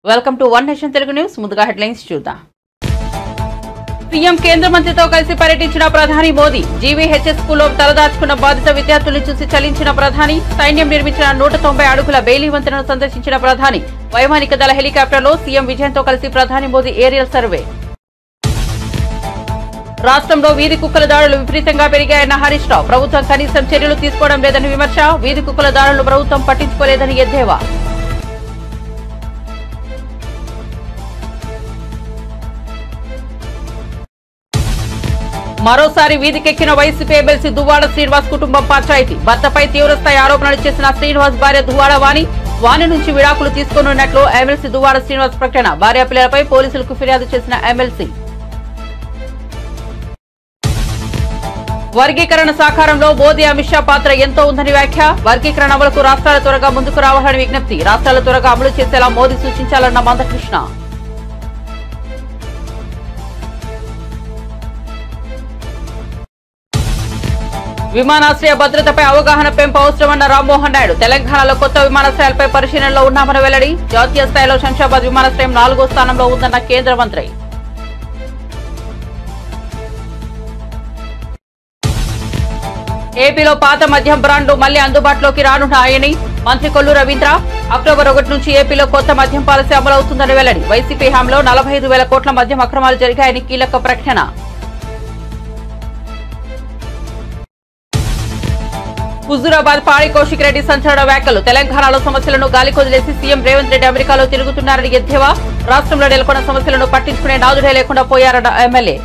Welcome to one nation Telugu news. ముందుగా headlines చూద్దాం. CM కేంద్ర మంత్రితో కలిసి పర్యటించిన ప్రధాని మోదీ. జీవీహెచ్ఎస్ స్కూల్లో తలదాచుకున్న బాధిత విద్యార్థులను చూసి చలించిన ప్రధాని. సైన్యం నిర్మించిన 190 అడుగుల బెయిలీ వంతెనను సందర్శించిన ప్రధాని. వైమానిక దళ హెలికాప్టర్లో సీఎం విజయన్తో కలిసి ప్రధాని మోదీ ఏరియల్ సర్వే. రాష్ట్రంలో వీధి కుక్కల దాడులు విపరీతంగా పెరిగాయన్న హరీష్ రావు. ప్రభుత్వం కనీసం చర్యలు తీసుకోవడం లేదని విమర్శ. వీధి కుక్కల దాడులను ప్రభుత్వం పట్టించుకోలేదని ఎద్దేవా. మరోసారి వీధికెక్కిన వైసీపీ ఎమ్మెల్సీ దువ్వాడ శ్రీనివాస్ కుటుంబం పంచాయతీ. భర్తపై తీవ్రస్థాయి ఆరోపణలు చేసిన శ్రీనివాస్ భార్య దువ్వాడ వాణి నుంచి విడాకులు తీసుకోనున్నట్లు ఎమ్మెల్సీ దువ్వాడ శ్రీనివాస్ ప్రకటన. భార్య పిల్లలపై పోలీసులకు ఫిర్యాదు చేసిన ఎమ్మెల్సీ. వర్గీకరణ సాకారంలో మోదీ అమిత్ షా పాత్ర ఎంతో ఉందని వ్యాఖ్య. వర్గీకరణ అమలుకు రాష్ట్రాల త్వరగా ముందుకు రావాలని విజ్ఞప్తి. రాష్ట్రాల త్వరగా అమలు చేసేలా మోదీ సూచించాలన్న మందకృష్ణ. విమానాశ్రయ భద్రతపై అవగాహన పెంపు అవసరమన్న రామ్మోహన్ నాయుడు. తెలంగాణలో కొత్త విమానాశ్రయాలపై పరిశీలనలో ఉన్నామని వెల్లడి. జాతీయ స్థాయిలో శంషాబాద్ విమానాశ్రయం 4వ స్థానంలో ఉందన్న కేంద్ర మంత్రి. ఏపీలో పాత మద్యం బ్రాండ్లు మళ్లీ అందుబాటులోకి రానున్నాయని మంత్రి కొల్లు రవీంద్ర. అక్టోబర్ 1 నుంచి ఏపీలో కొత్త మద్యం పాలసీ అమలవుతుందని వెల్లడి. వైసీపీ హయాంలో 45,000 కోట్ల మద్యం అక్రమాలు జరిగాయని కీలక ప్రకటన. హుజూరాబాద్ పాడి కౌశిక్ రెడ్డి సంచలన వ్యాఖ్యలు. తెలంగాణలో సమస్యలను గాలికొదిలేసి సీఎం రేవంత్ రెడ్డి అమెరికాలో తిరుగుతున్నారని ఎద్దేవా. రాష్ట్రంలో నెలకొన్న సమస్యలను పట్టించుకునే నాదుడే లేకుండా పోయారన్న ఎమ్మెల్యే.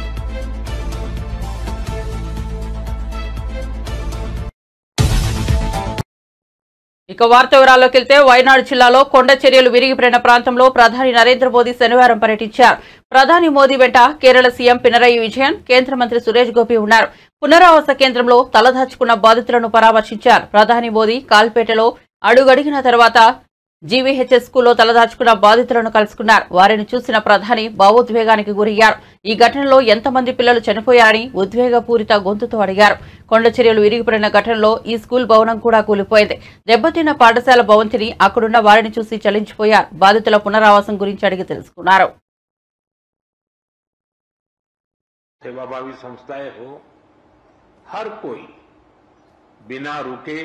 ఇక వార్త వివరాల్లోకి వెళ్తే వయనాడు జిల్లాలో కొండ చర్యలు విరిగిపడిన ప్రాంతంలో ప్రధాని నరేంద్ర మోదీ శనివారం పర్యటించారు. ప్రధాని మోదీ వెంట కేరళ సీఎం పినరయి విజయన్, కేంద్ర మంత్రి సురేష్ గోపి ఉన్నారు. పునరావాస కేంద్రంలో తలదాచుకున్న బాధితులను పరామర్శించారు. ప్రధాని మోదీ కాల్పేటలో అడుగడిగిన తర్వాత జీవీహెచ్ఎస్ స్కూల్లో తలదాచుకున్న బాధితులను కలుసుకున్నారు. వారిని చూసిన ప్రధాని భావోద్వేగానికి గురయ్యారు. ఈ ఘటనలో ఎంతమంది పిల్లలు చనిపోయారని ఉద్వేగపూరిత గొంతుతో అడిగారు. కొండ చర్యలు విరిగిపడిన ఘటనలో ఈ స్కూల్ భవనం కూడా కూలిపోయింది. దెబ్బతిన్న పాఠశాల భవంతిని అక్కడున్న వారిని చూసి చలించిపోయారు. బాధితుల పునరావాసం గురించి అడిగి తెలుసుకున్నారు. सेवाभावी संस्थाएं हो, हर कोई बिना रुके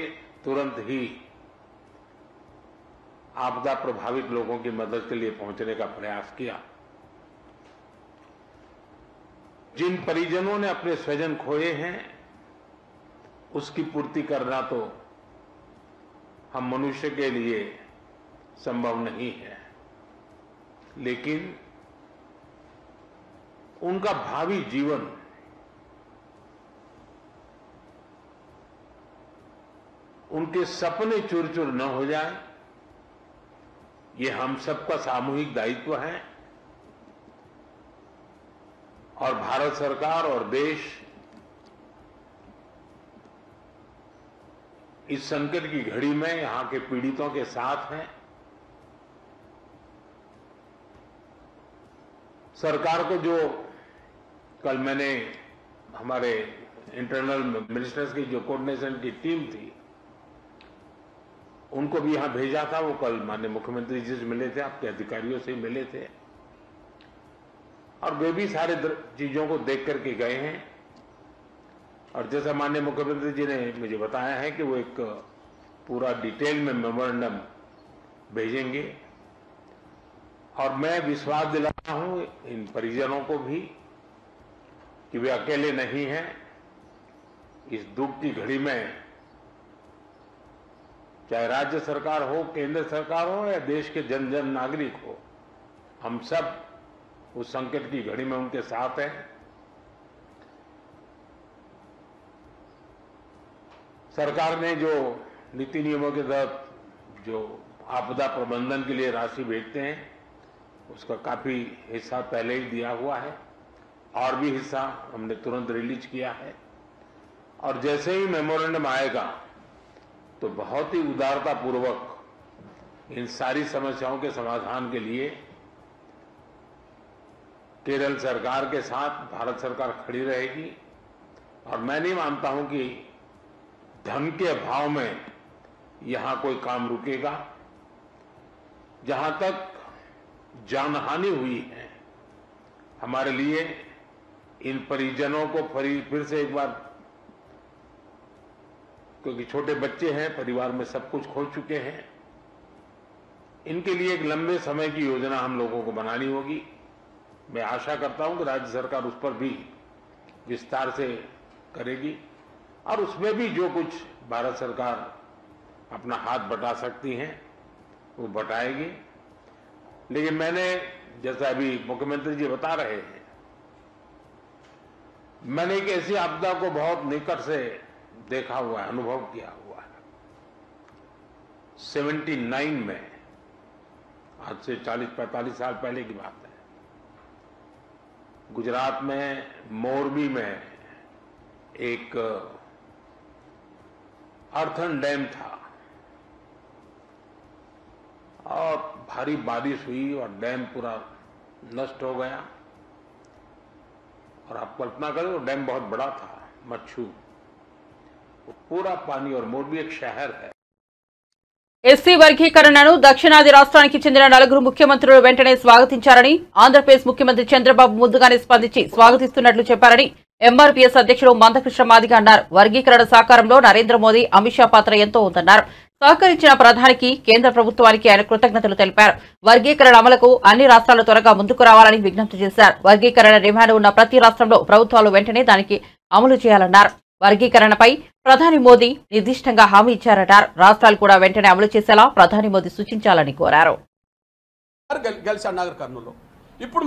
तुरंत ही आपदा प्रभावित लोगों की मदद के लिए पहुंचने का प्रयास किया। जिन परिजनों ने अपने स्वजन खोए हैं उसकी पूर्ति करना तो हम मनुष्य के लिए संभव नहीं है, लेकिन उनका भावी जीवन उनके सपने चूर चूर न हो जाए, ये हम सबका सामूहिक दायित्व है। और भारत सरकार और देश इस संकट की घड़ी में यहां के पीड़ितों के साथ हैं। सरकार को जो कल मैंने हमारे इंटरनल मिनिस्टर्स की जो कोऑर्डिनेशन की टीम थी उनको भी यहां भेजा था। वो कल माननीय मुख्यमंत्री जी से मिले थे, आपके अधिकारियों से मिले थे, और वे भी सारे चीजों को देख करके गए हैं। और जैसा माननीय मुख्यमंत्री जी ने मुझे बताया है कि वो एक पूरा डिटेल में मेमोरेंडम भेजेंगे। और मैं विश्वास दिलाता हूं इन परिजनों को भी कि वे अकेले नहीं हैं। इस दुख की घड़ी में चाहे राज्य सरकार हो, केंद्र सरकार हो या देश के जन जन नागरिक हो, हम सब उस संकट की घड़ी में उनके साथ हैं। सरकार ने जो नीति नियमों के तहत जो आपदा प्रबंधन के लिए राशि भेजते हैं उसका काफी हिस्सा पहले ही दिया हुआ है, और भी हिस्सा हमने तुरंत रिलीज किया है। और जैसे ही मेमोरेंडम आएगा तो बहुत ही उदारता पूर्वक इन सारी समस्याओं के समाधान के लिए केरल सरकार के साथ भारत सरकार खड़ी रहेगी। और मैं नहीं मानता हूं कि धन के अभाव में यहां कोई काम रुकेगा। जहां तक जानहानि हुई है, हमारे लिए इन परिजनों को फिर से एक बार, क्योंकि छोटे बच्चे हैं, परिवार में सब कुछ खो चुके हैं, इनके लिए एक लंबे समय की योजना हम लोगों को बनानी होगी। मैं आशा करता हूं कि राज्य सरकार उस पर भी विस्तार से करेगी और उसमें भी जो कुछ भारत सरकार अपना हाथ बटा सकती हैं वो बटाएगी। लेकिन मैंने, जैसा अभी मुख्यमंत्री जी बता रहे हैं, मैंने एक ऐसी आपदा को बहुत निकट से देखा हुआ है, अनुभव किया हुआ है। 79 में, आज से 40-45 साल पहले की बात है, गुजरात में मोरबी में एक अर्थन डैम था और भारी बारिश हुई और डैम पूरा नष्ट हो गया। और आप कल्पना करें, वो डैम बहुत बड़ा था, मच्छू, वो पूरा पानी, और मोरबी एक शहर है। ఎస్సీ వర్గీకరణను దక్షిణాది రాష్ట్రానికి చెందిన నలుగురు ముఖ్యమంత్రులు వెంటనే స్వాగతించారని, ఆంధ్రప్రదేశ్ ముఖ్యమంత్రి చంద్రబాబు ముందుగానే స్పందించి స్వాగతిస్తున్నట్లు చెప్పారని ఎంఆర్పీఎస్ అధ్యక్షుడు మందకృష్ణ మాదిగ అన్నారు. వర్గీకరణ సాకారంలో నరేంద్ర మోదీ, అమిత్ షా పాత్ర ఎంతో ఉందన్నారు. సహకరించిన ప్రధానికి, కేంద్ర ప్రభుత్వానికి ఆయన కృతజ్ఞతలు తెలిపారు. వర్గీకరణ అమలుకు అన్ని రాష్ట్రాలు త్వరగా ముందుకు రావాలని విజ్ఞప్తి చేశారు. వర్గీకరణ డిమాండ్ ఉన్న ప్రతి రాష్ట్రంలో ప్రభుత్వాలు వెంటనే దానికి అమలు చేయాలన్నారు. వర్గీకరణపై ప్రధాని మోదీ నిర్దిష్టంగా హామీ ఇచ్చారన్నారు. రాష్ట్రాలు కూడా వెంటనే అమలు చేసేలా ప్రధాని మోదీ సూచించాలని కోరారు. గెలిచాడు నాగర్ కర్నూలులో. ఇప్పుడు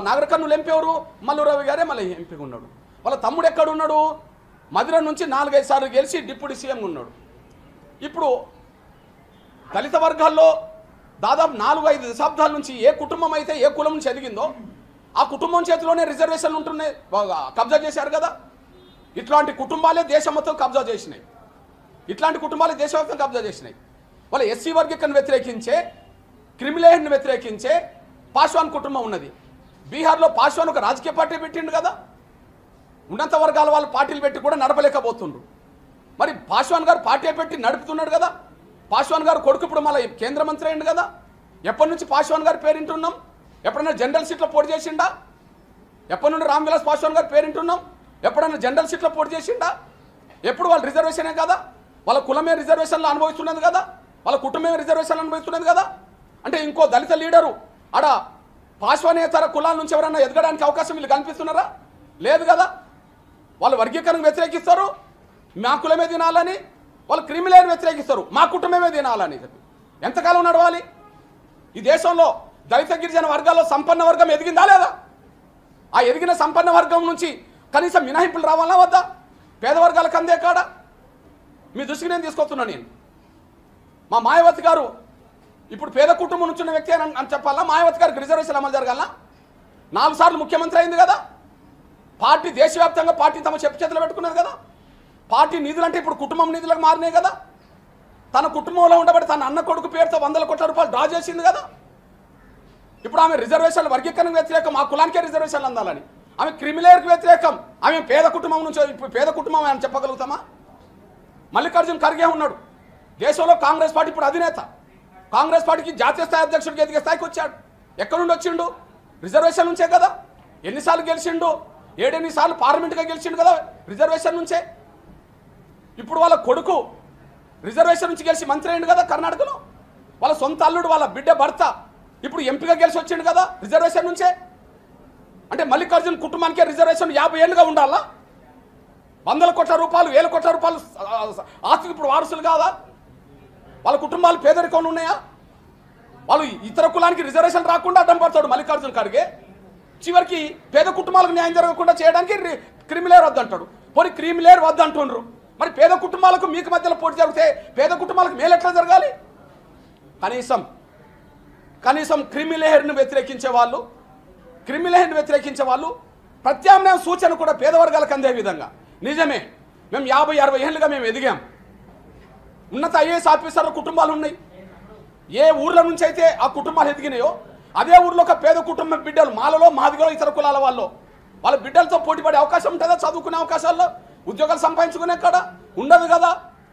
నాగర్ కర్నూలు ఎంపీ ఎవరు? మల్లురావు గారే మళ్ళీ ఎంపీగా ఉన్నాడు. వాళ్ళ తమ్ముడు ఎక్కడ ఉన్నాడు? మధుర నుంచి 4-5 సార్లు గెలిచి డిప్యూటీ సీఎం ఉన్నాడు. ఇప్పుడు దళిత వర్గాల్లో దాదాపు 4-5 దశాబ్దాల నుంచి ఏ కుటుంబం అయితే ఏ కులం నుంచి ఎదిగిందో ఆ కుటుంబం చేతిలోనే రిజర్వేషన్లు ఉంటున్నాయి, కబ్జా చేశారు కదా. ఇట్లాంటి కుటుంబాలే దేశం మొత్తం కబ్జా చేసినాయి. వాళ్ళ ఎస్సీ వర్గీకరణను వ్యతిరేకించే, క్రిమిలేయర్ను వ్యతిరేకించే పాస్వాన్ కుటుంబం ఉన్నది. బీహార్లో పాస్వాన్ ఒక రాజకీయ పార్టీ పెట్టిండు కదా. ఉన్నత వర్గాల వాళ్ళు పార్టీలు పెట్టి కూడా నడపలేకపోతుండ్రు. మరి పాస్వాన్ గారు పార్టీ పెట్టి నడుపుతున్నాడు కదా. పాస్వాన్ గారు కొడుకు ఇప్పుడు మళ్ళీ కేంద్ర మంత్రి అయింది కదా. ఎప్పటి నుంచి పాస్వాన్ గారు పేరింటున్నాం? ఎప్పుడైనా జనరల్ సీట్లో పోటీ చేసిండా? ఎప్పటి నుండి రామ్ విలాస్ పాస్వాన్ గారు పేరింటున్నాం? ఎప్పుడైనా జనరల్ సీట్లో పోటీ చేసిండా? ఎప్పుడు వాళ్ళు రిజర్వేషనే కదా, వాళ్ళ కులమే రిజర్వేషన్లు అనుభవిస్తున్నది కదా, వాళ్ళ కుటుంబమే రిజర్వేషన్లు అనుభవిస్తున్నది కదా. అంటే ఇంకో దళిత లీడరు ఆడ పాస్వానేతర కులాల నుంచి ఎవరైనా ఎదగడానికి అవకాశం వీళ్ళు కల్పిస్తున్నారా? లేదు కదా. వాళ్ళు వర్గీకరణకు వ్యతిరేకిస్తారు, మా కులమే తినాలని. వాళ్ళు క్రిమిలేయర్ వ్యతిరేకిస్తారు, మా కుటుంబమే తినాలని. ఎంతకాలం నడవాలి? ఈ దేశంలో దళిత గిరిజన వర్గాల్లో సంపన్న వర్గం ఎదిగిందా లేదా? ఆ ఎదిగిన సంపన్న వర్గం నుంచి కనీసం మినహాయింపులు రావాలా వద్దా? పేద వర్గాలకు అందే కాడ మీ దృష్టికి నేను తీసుకొస్తున్నాను. నేను మా మాయావతి గారు ఇప్పుడు పేద కుటుంబం నుంచి ఉన్న వ్యక్తి అని చెప్పాలా? మాయావతి గారికి రిజర్వేషన్ అమలు జరగాలా? 4 సార్లు ముఖ్యమంత్రి అయింది కదా. పార్టీ దేశవ్యాప్తంగా పార్టీ తమ చేతులు పెట్టుకున్నది కదా. పార్టీ నిధులు అంటే ఇప్పుడు కుటుంబం నిధులకు మారినాయి కదా. తన కుటుంబంలో ఉండబడి తన అన్న కొడుకు పేరుతో 100 కోట్ల రూపాయలు డ్రా చేసింది కదా. ఇప్పుడు ఆమె రిజర్వేషన్లు వర్గీకరణకు వ్యతిరేకం, ఆ కులానికే రిజర్వేషన్లు అందాలని. ఆమె క్రిమిలేయర్కి వ్యతిరేకం, ఆమె పేద కుటుంబం నుంచి. ఇప్పుడు పేద కుటుంబం అని చెప్పగలుగుతామా? మల్లికార్జున్ ఖర్గే ఉన్నాడు దేశంలో, కాంగ్రెస్ పార్టీ ఇప్పుడు అధినేత. కాంగ్రెస్ పార్టీకి జాతీయ స్థాయి అధ్యక్షుడికి ఎదిగే స్థాయికి వచ్చాడు. ఎక్కడి నుండి వచ్చిండు? రిజర్వేషన్ నుంచే కదా. ఎన్నిసార్లు గెలిచిండు? 7-8 సార్లు పార్లమెంట్గా గెలిచిండు కదా రిజర్వేషన్ నుంచే. ఇప్పుడు వాళ్ళ కొడుకు రిజర్వేషన్ నుంచి గెలిచి మంత్రి అయిండు కదా కర్ణాటకలో. వాళ్ళ సొంత అల్లుడు, వాళ్ళ బిడ్డ భర్త ఇప్పుడు ఎంపీగా గెలిచి వచ్చిండు కదా రిజర్వేషన్ నుంచే. అంటే మల్లికార్జున్ కుటుంబానికే రిజర్వేషన్ 50 ఏళ్ళుగా ఉండాలా? 100 కోట్ల రూపాయలు, 1000 కోట్ల రూపాయలు ఆస్తికి ఇప్పుడు వారసులు కాదా? వాళ్ళ కుటుంబాలు పేదరికంలో ఉన్నాయా? వాళ్ళు ఇతర కులానికి రిజర్వేషన్ రాకుండా అడ్డం పడతాడు మల్లికార్జున్ ఖర్గే. చివరికి పేద కుటుంబాలకు న్యాయం జరగకుండా చేయడానికి క్రిమిలేయర్ వద్దంటాడు. పోనీ క్రిమిలేయర్ వద్దంటుండ్రు, మరి పేద కుటుంబాలకు మీకు మధ్యలో పోటీ జరిగితే పేద కుటుంబాలకు మేలు ఎట్లా జరగాలి? కనీసం క్రిమిలేయర్ను వ్యతిరేకించే వాళ్ళు ప్రత్యామ్నాయ సూచన కూడా పేద వర్గాలకు అందే విధంగా. నిజమే, మేము 50-60 ఏళ్ళుగా మేము ఎదిగాం. ఉన్నత ఐఏఎస్ ఆఫీసర్ల కుటుంబాలు ఉన్నాయి. ఏ ఊర్ల నుంచి అయితే ఆ కుటుంబాలు ఎదిగినాయో అదే ఊర్లో ఒక పేద కుటుంబం బిడ్డలు, మాలలో, మాదిగలో, ఇతర కులాల వాళ్ళ బిడ్డలతో పోటీపడే అవకాశం ఉంటుందా? చదువుకునే అవకాశాల్లో, ఉద్యోగాలు సంపాదించుకునే కాడ ఉండదు కదా.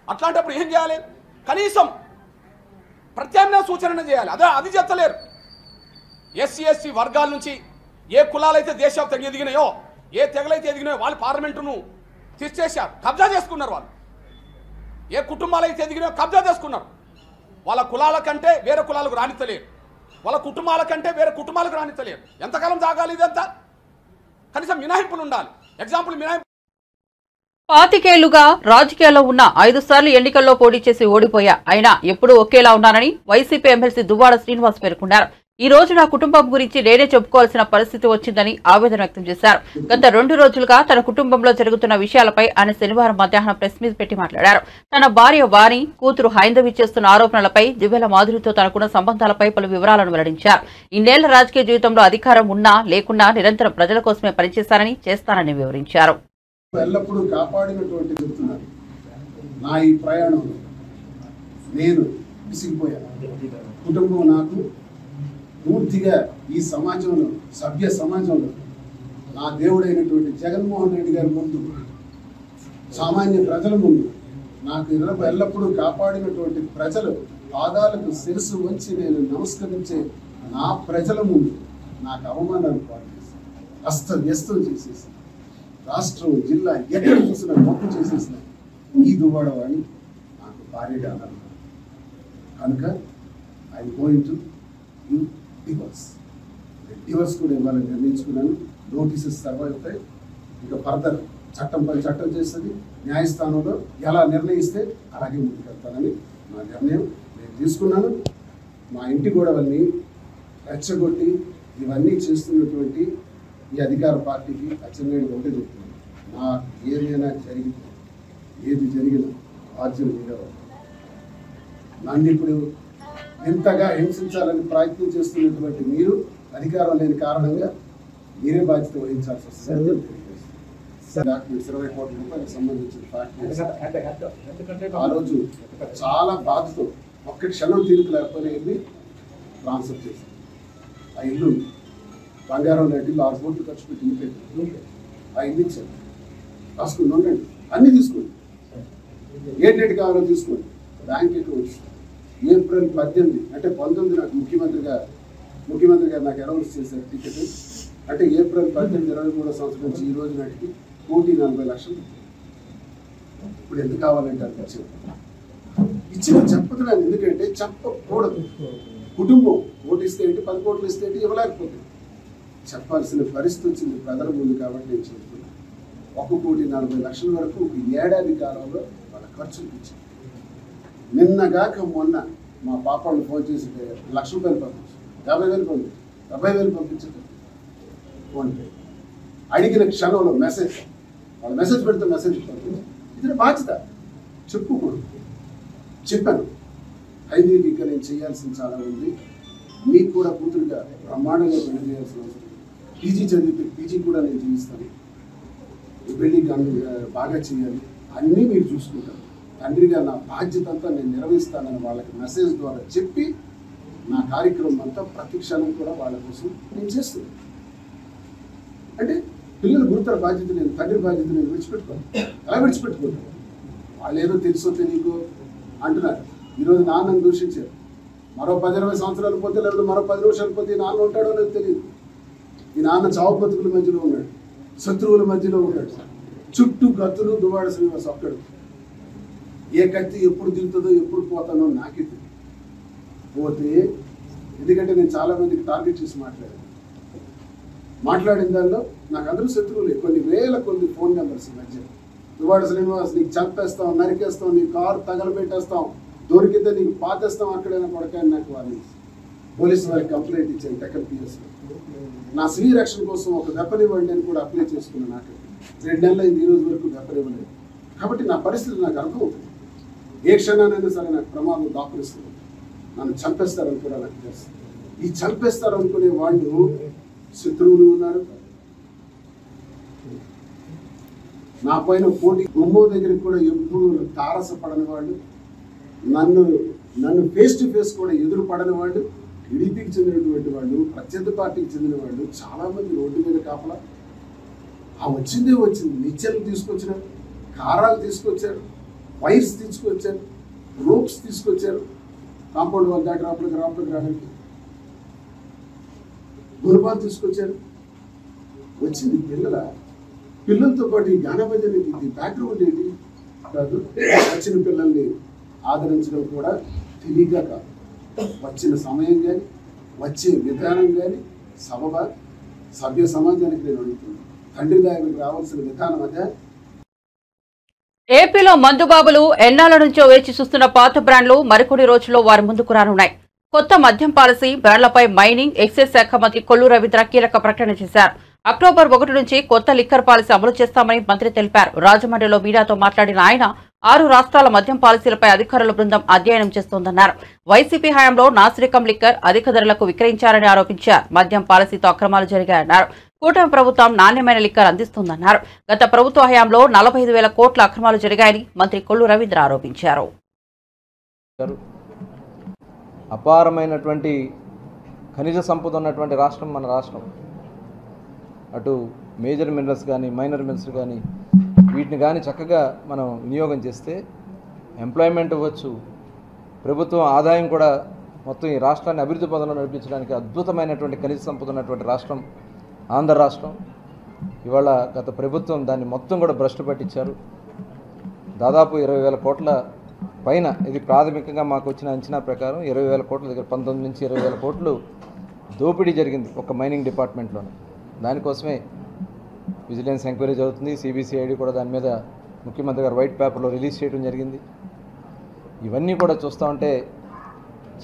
అట్లాంటప్పుడు ఏం చేయాలి? కనీసం ప్రత్యామ్నాయ సూచన చేయాలి. అది చేస్తలేరు. ఎస్సీ ఎస్టీ వర్గాల నుంచి ఏ కులాలైతే దేశవ్యాప్తంగా ఎదిగినాయో, ఏ తెగలైతే ఎదిగినాయో వాళ్ళు పార్లమెంటును తీసేశారు, కబ్జా చేసుకున్నారు. వాళ్ళు ఏ కుటుంబాలైతే ఎదిగినాయో కబ్జా చేసుకున్నారు. వాళ్ళ కులాల కంటే వేరే కులాలకు రాణించలేరు, వాళ్ళ కుటుంబాల కంటే వేరే కుటుంబాలకు రాణించలేరు. ఎంతకాలం సాగాలి ఇదంతా? కనీసం మినహాయింపులు ఉండాలి. ఎగ్జాంపుల్ మినహాయింపు. 25 ఏళ్లుగా రాజకీయాల్లో ఉన్న 5 సార్లు ఎన్నికల్లో పోటీ చేసి ఓడిపోయా, అయినా ఎప్పుడూ ఒకేలా ఉన్నానని వైసీపీ ఎమ్మెల్సీ దువ్వాడ శ్రీనివాస్ పేర్కొన్నారు. ఈ రోజు నా కుటుంబం గురించి నేనే చెప్పుకోవాల్సిన పరిస్థితి వచ్చిందని ఆవేదన వ్యక్తం చేశారు. గత 2 రోజులుగా తన కుటుంబంలో జరుగుతున్న విషయాలపై ఆయన శనివారం మధ్యాహ్నం ప్రెస్ మీట్ పెట్టి మాట్లాడారు. తన భార్య వాణి, కూతురు హైందవి చేస్తున్న ఆరోపణలపై, దివ్యల మాధురితో తనకున్న సంబంధాలపై పలు వివరాలను వెల్లడించారు. ఇన్నేళ్ల రాజకీయ జీవితంలో అధికారం ఉన్నా లేకున్నా నిరంతరం ప్రజల కోసమే పనిచేస్తానని, చేస్తానని వివరించారు. ఎల్లప్పుడూ కాపాడినటువంటి చెప్తున్నారు. నా ఈ ప్రయాణంలో నేను విసిగిపోయాను. కుటుంబం నాకు పూర్తిగా ఈ సమాజంలో, సభ్య సమాజంలో నా దేవుడైనటువంటి జగన్మోహన్ రెడ్డి గారి ముందు, సామాన్య ప్రజల ముందు నాకు ఎల్లప్పుడూ కాపాడినటువంటి ప్రజలు పాదాలకు శిరస్సు వంచి నేను నమస్కరించే నా ప్రజల ముందు నాకు అవమానాలు పాటు చేసి అస్తవ్యస్తం చేసేసి రాష్ట్రం, జిల్లా ఎక్కడ చూసినా తప్పు చేసేసిన ఈ దువ్వాడవాణి నాకు భార్యగా అన్నారు. కనుక I going to divorce. Divorce కూడా ఇవ్వాలని నిర్ణయించుకున్నాను. నోటీసెస్ సర్వ్ అవుతాయి. ఇక ఫర్దర్ చట్టం పని చట్టం చేస్తుంది. న్యాయస్థానంలో ఎలా నిర్ణయిస్తే అలాగే ముందుకెళ్తానని నా నిర్ణయం నేను తీసుకున్నాను. మా ఇంటి గొడవల్ని రెచ్చగొట్టి ఇవన్నీ చేస్తున్నటువంటి ఈ అధికార పార్టీకి అచ్చెన్నాయుడు ఒకటే చెప్తున్నాను, నాకు ఏమైనా జరిగితే, ఏది జరిగినా బాధ్యత మీరే. నన్ను ఇప్పుడు ఇంతగా హింసించాలని ప్రయత్నం చేస్తున్నటువంటి మీరు అధికారం లేని కారణంగా మీరే బాధ్యత వహించాల్సి వస్తుంది. డాక్యుమెంట్స్ 20 కోట్ల రూపాయలకు సంబంధించిన ఫ్యాక్టరీ ఆ రోజు చాలా బాధతో ఒక్క క్షణం తీరుకు లేకపోయినా ట్రాన్స్ఫర్ చేశాను. ఆ ఇల్లు బంగారం లాంటి 6 కోట్లు ఖర్చు పెట్టి ఇల్లు ఆ ఇల్లు ఇచ్చాను. రాసుకుని ఉండండి, అన్నీ తీసుకోండి, ఏ డేట్ కావాలో తీసుకోండి. బ్యాంక్ అకౌంట్స్ ఏప్రిల్ 18 అంటే 19 నాకు ముఖ్యమంత్రి గారు నాకు అనౌన్స్ చేశారు టికెట్. అంటే ఏప్రిల్ 18, 23 సంవత్సరం నుంచి ఈ రోజు నాటికి 1,40,00,000. ఇప్పుడు ఎంత కావాలంటే అంత ఇచ్చిన చెప్పదు. ఎందుకంటే చెప్పకూడదు. కుటుంబం ఓటిస్తే ఏంటి, 10 కోట్లు ఇస్తే ఏంటి, ఇవ్వలేకపోతుంది. చెప్పాల్సిన పరిస్థితి వచ్చింది ప్రజల ముందు. కాబట్టి నేను చెప్తున్నాను, 1,40,00,000 వరకు ఒక ఏడాది కాలంలో వాళ్ళ ఖర్చులు ఇచ్చింది. నిన్నగాక మొన్న మా పాపను ఫోన్ చేసి ₹1,00,000 పంపించు, 50,000 పంపించు, 70,000 పంపించండి ఫోన్పే. అడిగిన క్షణంలో మెసేజ్, వాళ్ళు మెసేజ్ పెడితే మెసేజ్ పంపించు. ఇది బాధ్యత. చెప్పుకోండి. చెప్పాను, హైదీకి ఇంకా నేను చేయాల్సింది చాలా ఉంది. మీకు కూడా కూతురుగా బ్రహ్మాండంగా పెళ్లి చేయాల్సిన అవసరం. పీజీ చదివితే పీజీ కూడా నేను చేయిస్తాను. పెళ్లి బాగా చేయాలి, అన్నీ మీరు చూసుకుంటారు. తండ్రిగా నా బాధ్యత అంతా నేను నిర్వహిస్తానని వాళ్ళకి మెసేజ్ ద్వారా చెప్పి నా కార్యక్రమం అంతా ప్రతి క్షణం కూడా వాళ్ళ కోసం నేను చేస్తున్నాను. అంటే పిల్లల గురుతర బాధ్యత నేను, తండ్రి బాధ్యత నేను విడిచిపెట్టుకోను. ఎలా విడిచిపెట్టుకుంటాను? వాళ్ళు ఏదో తెలుసో తెలియకో అంటున్నారు. ఈరోజు నాన్నను దూషించారు. మరో 10-20 సంవత్సరాలు పోతే, లేకపోతే మరో 10 నిమిషాలు పోతే నాన్న ఉంటాడో లేదో తెలియదు. ఈ నాన్న చావు బతుకుల మధ్యలో ఉన్నాడు, శత్రువుల మధ్యలో ఉన్నాడు. చుట్టూ కత్తులు దువ్వాడ శ్రీనివాస్ ఒక్కడు. ఏ కత్తి ఎప్పుడు దిగుతుందో, ఎప్పుడు పోతానో నాకే తెలియదు. పోతే ఎందుకంటే నేను చాలా మందికి టార్గెట్ చేసి మాట్లాడిన దానిలో నాకు అందరూ శత్రువులే. కొన్ని వేల కొద్ది ఫోన్ నెంబర్స్ మధ్య దువ్వాడ శ్రీనివాస్ నీకు చంపేస్తాం, నరికేస్తాం, నీ కారు తగలబెట్టేస్తాం, దొరికితే నీకు పాతేస్తాం, అక్కడైనా పడకాయని నాకు వారిని పోలీసు వారికి కంప్లైంట్ ఇచ్చాను. టెక్కల్ పిఎస్లో నా స్వీయ రక్షణ కోసం ఒక వెపన్ ఇవ్వండి అని కూడా అప్లై చేసుకున్నాను. నాకు 2 నెలలు అయింది, ఈ రోజు వరకు వెపన్ ఇవ్వలేదు. కాబట్టి నా పరిస్థితి నాకు అర్థమవుతుంది. ఏ క్షణానైనా సరే నాకు ప్రమాదం దాపురిస్తుంది. నన్ను చంపేస్తారని కూడా నాకు తెలుసు. ఈ చంపేస్తారు అనుకునే వాళ్ళు శత్రువులు ఉన్నారు. నా పైన పోటీ గుమ్మం దగ్గరికి కూడా ఎప్పుడు తారసపడని వాళ్ళు, నన్ను ఫేస్ టు ఫేస్ కూడా ఎదురు పడని వాళ్ళు, టీడీపీకి చెందినటువంటి వాళ్ళు, ప్రత్యర్థి పార్టీకి చెందిన వాళ్ళు చాలామంది రోడ్డు మీద కాపలా. వచ్చింది నిచ్చెలు తీసుకొచ్చినారు, కారాలు తీసుకొచ్చారు, వైర్స్ తీసుకొచ్చారు, రోప్స్ తీసుకొచ్చారు. కాంపౌండ్ వాళ్ళు దాటి రావడానికి. గురుబాలు తీసుకొచ్చారు. వచ్చింది పిల్లలతో పాటు ఈ జ్ఞానభజన ఏంటి, బ్యాక్గ్రౌండ్ ఏంటి కాదు. వచ్చిన పిల్లల్ని ఆదరించడం కూడా తెలియక కాదు, వచ్చిన సమయం కానీ వచ్చే విధానం కానీ సభ్య సమాజానికి నేను అడుగుతున్నాను. తండ్రి దగ్గరికి రావాల్సిన విధానం అదే. ఏపీలో మందుబాబులు ఎన్నాళ్ల నుంచో వేచి చూస్తున్న పాత బ్రాండ్లు మరికొన్ని రోజుల్లో వారి ముందుకు రానున్నాయి. కొత్త మద్యం పాలసీ బ్రాండ్లపై మైనింగ్, ఎక్సైజ్ శాఖ మంత్రి కొల్లు రవీంద్ర కీలక ప్రకటన చేశారు. అక్టోబర్ 1 నుంచి కొత్త లిక్కర్ పాలసీ అమలు చేస్తామని మంత్రి తెలిపారు. రాజమండ్రిలో మీడియాతో మాట్లాడిన ఆయన 6 రాష్ట్రాల మద్యం పాలసీలపై అధికారుల బృందం అధ్యయనం చేస్తోందన్నారు. వైసీపీ హయాంలో నాసిరకం లిక్కర్ అధిక ధరలకు విక్రయించారని ఆరోపించారు. మద్యం పాలసీతో అక్రమాలు జరిగాయన్నారు. కూటమి ప్రభుత్వం నాణ్యమైన లిక్కర్ అందిస్తోందన్నారు. గత ప్రభుత్వ హయాంలో 45,000 కోట్ల అక్రమాలు జరిగాయని మంత్రి కొల్లు రవీంద్ర ఆరోపించారు. అపారమైనటువంటి ఖనిజ సంపద ఉన్నటువంటి రాష్ట్రం మన రాష్ట్రం. అటు మేజర్ మినరల్స్ కానీ మైనర్ మినరల్స్ కానీ వీటిని కానీ చక్కగా మనం వినియోగం చేస్తే ఎంప్లాయ్మెంట్ ఇవ్వచ్చు, ప్రభుత్వం ఆదాయం కూడా మొత్తం ఈ రాష్ట్రాన్ని అభివృద్ధి పదంలో నడిపించడానికి అద్భుతమైనటువంటి ఖనిజ సంపద ఉన్నటువంటి రాష్ట్రం ఆంధ్ర రాష్ట్రం. ఇవాళ గత ప్రభుత్వం దాన్ని మొత్తం కూడా భ్రష్టు పట్టించారు. దాదాపు 20,000 కోట్ల పైన, ఇది ప్రాథమికంగా మాకు వచ్చిన అంచనా ప్రకారం 20,000 కోట్ల దగ్గర 19 నుంచి 20,000 కోట్లు దోపిడీ జరిగింది ఒక మైనింగ్ డిపార్ట్మెంట్లోనే. దానికోసమే విజిలెన్స్ ఎంక్వైరీ జరుగుతుంది. సిబిసిఐడి కూడా దాని మీద ముఖ్యమంత్రి గారు వైట్ పేపర్లో రిలీజ్ చేయడం జరిగింది. ఇవన్నీ కూడా చూస్తూ ఉంటే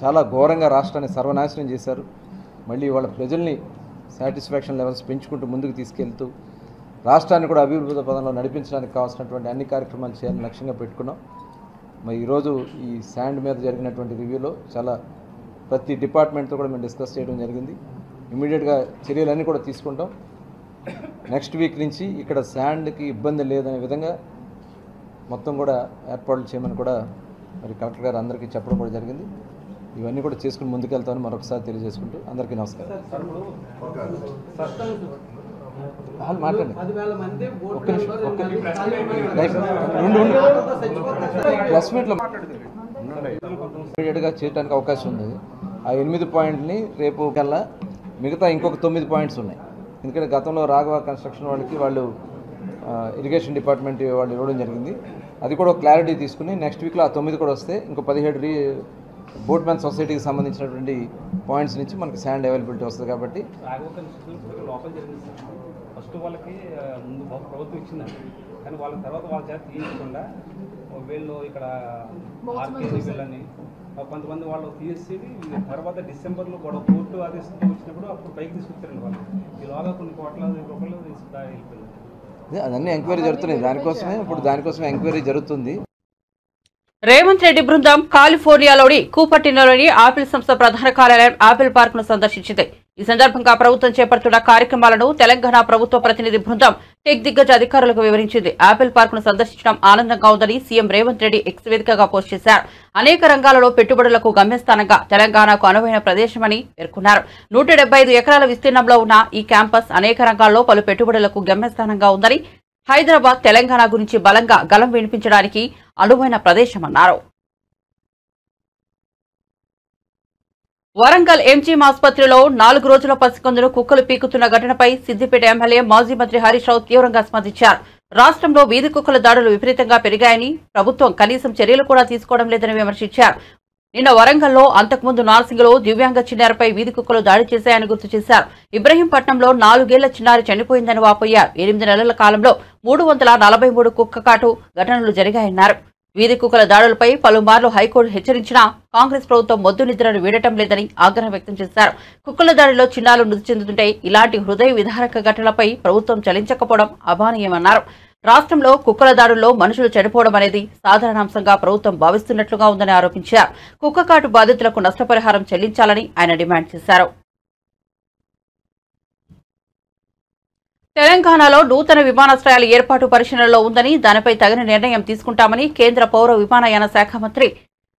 చాలా ఘోరంగా రాష్ట్రాన్ని సర్వనాశనం చేశారు. మళ్ళీ వాళ్ళ ప్రజల్ని సాటిస్ఫాక్షన్ లెవెల్స్ పెంచుకుంటూ ముందుకు తీసుకెళ్తూ రాష్ట్రాన్ని కూడా అభివృద్ధి పదంలో నడిపించడానికి కావాల్సినటువంటి అన్ని కార్యక్రమాలు చేయాలని లక్ష్యంగా పెట్టుకున్నాం. మరి ఈరోజు ఈ శాండ్ మీద జరిగినటువంటి రివ్యూలో చాలా ప్రతి డిపార్ట్మెంట్తో కూడా మేము డిస్కస్ చేయడం జరిగింది. ఇమీడియట్గా చర్యలన్నీ కూడా తీసుకుంటాం. నెక్స్ట్ వీక్ నుంచి ఇక్కడ శాండ్కి ఇబ్బంది లేదనే విధంగా మొత్తం కూడా ఏర్పాట్లు చేయమని కూడా మరి కలెక్టర్ గారు అందరికీ చెప్పడం కూడా జరిగింది. ఇవన్నీ కూడా చేసుకుని ముందుకెళ్తామని మరొకసారి తెలియజేసుకుంటూ అందరికీ నమస్కారం. మాట్లాడండి ప్రెస్ మీట్లో ఇమీడియట్గా చేయడానికి అవకాశం ఉంది. ఆ 8 పాయింట్ని రేపు కల్లా మిగతా ఇంకొక 9 పాయింట్స్ ఉన్నాయి. ఎందుకంటే గతంలో రాఘవ కన్స్ట్రక్షన్ వాళ్ళు ఇరిగేషన్ డిపార్ట్మెంట్ వాళ్ళు ఇవ్వడం జరిగింది. అది కూడా క్లారిటీ తీసుకుని నెక్స్ట్ వీక్లో ఆ 9 కూడా వస్తే ఇంకో 17 బోట్మెన్ సొసైటీకి సంబంధించినటువంటి పాయింట్స్ నుంచి మనకి శాండ్ అవైలబిలిటీ వస్తుంది. కాబట్టి ఫస్ట్ వాళ్ళకి ముందు ప్రభుత్వం ఇచ్చిందండి, కానీ వాళ్ళ తర్వాత వాళ్ళ చేత తీయించకుండా వీళ్ళు ఇక్కడ ఆర్కేజీ వీళ్ళని కొంతమంది వాళ్ళు తీసేసి తర్వాత డిసెంబర్లో కూడా కోర్టు ఆదేశంతో వచ్చినప్పుడు అప్పుడు పైకి తీసుకొచ్చారండి. వాళ్ళు ఈలోగా కొన్ని కోట్ల రూపాయలు వెళ్ళిపోయింది. అదన్నీ ఎంక్వైరీ జరుగుతున్నాయి. దానికోసమే ఎంక్వైరీ జరుగుతుంది. రేవంత్ రెడ్డి బృందం కాలిఫోర్నియాలోని కూపర్టినోలోని ఆపిల్ సంస్థ ప్రధాన కార్యాలయం ఆపిల్ పార్క్ ను సందర్శించింది. ఈ సందర్భంగా ప్రభుత్వం చేపడుతున్న కార్యక్రమాలను తెలంగాణ ప్రభుత్వ ప్రతినిధి బృందం టెక్ దిగ్గజ అధికారులకు వివరించింది. ఆపిల్ పార్క్ ను సందర్శించడం ఆనందంగా ఉందని సీఎం రేవంత్ రెడ్డి ఎక్స్ వేదికగా పోస్ట్ చేశారు. అనేక రంగాలలో పెట్టుబడులకు గమ్యస్థానంగా తెలంగాణకు అనువైన ప్రదేశమని పేర్కొన్నారు. 175 ఎకరాల విస్తీర్ణంలో ఉన్న ఈ క్యాంపస్ అనేక రంగాల్లో పలు పెట్టుబడులకు గమ్యస్థానంగా ఉందని, హైదరాబాద్ తెలంగాణ గురించి బలంగా గలం వినిపించడానికి అనువైన ప్రదేశమన్నారు. వరంగల్ ఎంజీఎం ఆసుపత్రిలో 4 రోజుల పసికందును కుక్కలు పీకుతున్న ఘటనపై సిద్దిపేట ఎమ్మెల్యే మాజీ మంత్రి హరీష్ రావు తీవ్రంగా స్పందించారు. రాష్ట్రంలో వీధి కుక్కల దాడులు విపరీతంగా పెరిగాయని, ప్రభుత్వం కనీసం చర్యలు కూడా తీసుకోవడం లేదని విమర్శించారు. నిన్న వరంగల్లో అంతకుముందు నార్సింగ్లో దివ్యాంగ చిన్నారిపై వీధి కుక్కలు దాడి చేశాయని గుర్తు చేశారు. ఇబ్రహీంపట్నంలో 4 ఏళ్ల చిన్నారి చనిపోయిందని వాపోయారు. 8 నెలల కాలంలో 343 కుక్క కాటు ఘటనలు జరిగాయన్నారు. వీధి కుక్కల దాడులపై పలుమార్లు హైకోర్టు హెచ్చరించినా కాంగ్రెస్ ప్రభుత్వం మొద్దు నిద్రను వీడటం లేదని ఆగ్రహం వ్యక్తం చేశారు. కుక్కల దాడిలో చిన్నారులు మృతి చెందుతుంటే ఇలాంటి హృదయ విదారక ఘటనలపై ప్రభుత్వం చలించకపోవడం అభానీయమన్నారు. రాష్ట్రంలో కుక్కల దాడుల్లో మనుషులు చనిపోవడం అనేది సాధారణాంశంగా ప్రభుత్వం భావిస్తున్నట్లుగా ఉందని ఆరోపించారు. కుక్క కాటు బాధితులకు నష్టపరిహారం చెల్లించాలని ఆయన డిమాండ్ చేశారు. తెలంగాణలో నూతన విమానాశ్రయాల ఏర్పాటు పరిశీలనలో ఉందని, దానిపై తగిన నిర్ణయం తీసుకుంటామని కేంద్ర పౌర విమానయాన శాఖ మంత్రి